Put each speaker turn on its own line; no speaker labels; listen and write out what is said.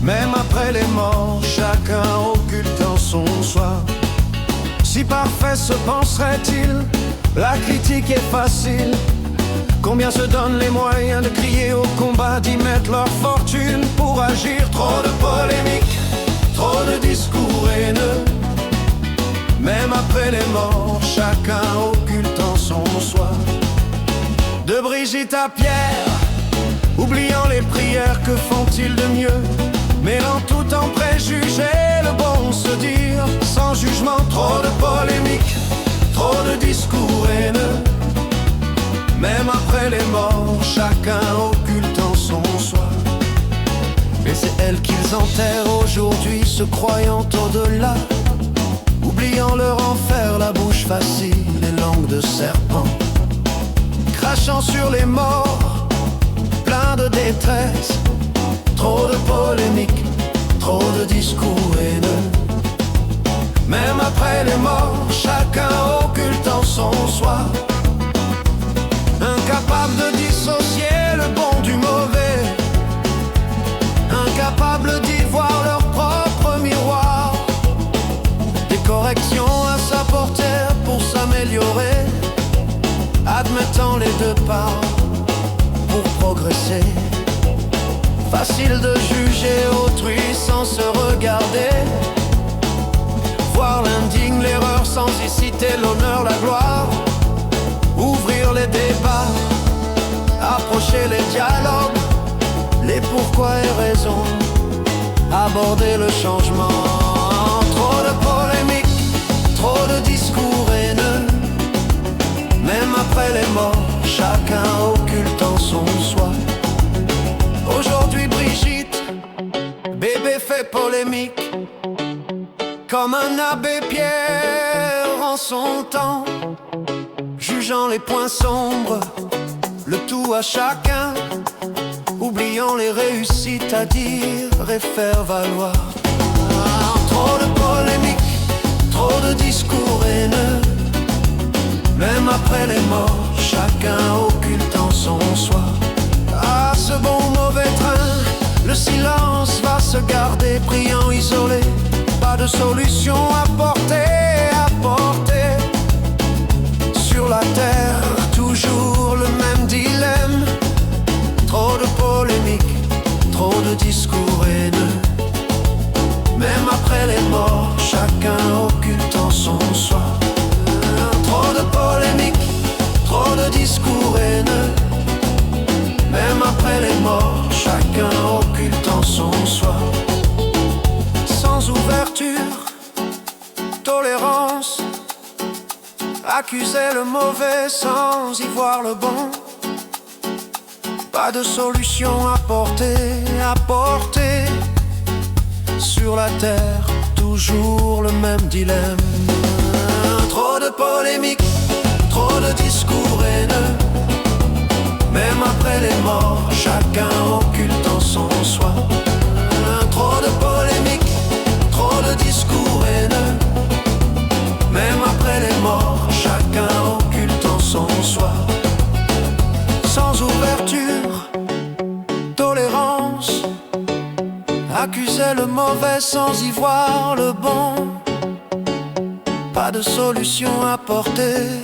Même après les morts, chacun occultant son soi. Si parfait se penserait-il, la critique est facile. Combien se donnent les moyens de crier au combat, d'y mettre leur fortune pour agir? Trop de polémiques, trop de discours haineux. Même après les morts, chacun occultant son soi. De Brigitte à Pierre, oubliant les prières, que font-ils de mieux? Mêlant tout en préjugés, le bon se dire sans jugement. Trop de polémiques, trop de discours haineux. Même après les morts, chacun occultant son soi. Et c'est elle qu'ils enterrent aujourd'hui, se croyant au-delà, oubliant leur enfer, la bouche facile et langue de serpent. Crachant sur les morts, plein de détresse. Trop de polémiques, trop de discours haineux. Même après les morts, chacun occultant son soi. Incapable de dissocier le bon du mauvais, incapable d'y voir leur propre miroir. Des corrections à sa portée pour s'améliorer, admettant les deux parts pour progresser. Facile de juger autrui sans se regarder, voir l'indigne, l'erreur sans y citer l'honneur, la gloire. Ouvrir les débats, approcher les dialogues, les pourquoi et raisons, aborder le changement. Trop de polémiques, trop de discours haineux. Même après les morts, chacun occultant son soi. Aujourd'hui Brigitte, bébé fait polémique, comme un abbé Pierre en son temps, jugeant les points sombres, le tout à chacun, oubliant les réussites à dire et faire valoir. Trop de polémiques, trop de discours haineux. Même après les morts, chacun occultant son soi. Ah, ce bon mauvais train, le silence va se garder, priant isolé. Pas de solution à porter sur la terre, toujours le même dilemme. Trop de polémiques, trop de discours haineux. Même après les morts, chacun occultant son soi. Trop de polémiques, trop de discours haineux. Même après les morts, chacun occultant son soi. Sans ouverture, tolérance, accuser le mauvais sans y voir le bon. Pas de solution à porter sur la terre, toujours le même dilemme. Trop de polémiques, trop de discours haineux. Même après les morts, chacun occultant son soi. Trop de polémiques, trop de discours haineux. Même après les morts, chacun occultant son soi. Sans ouverture, tolérance, accuser le mauvais sans y voir le bon. Pas de solution à porter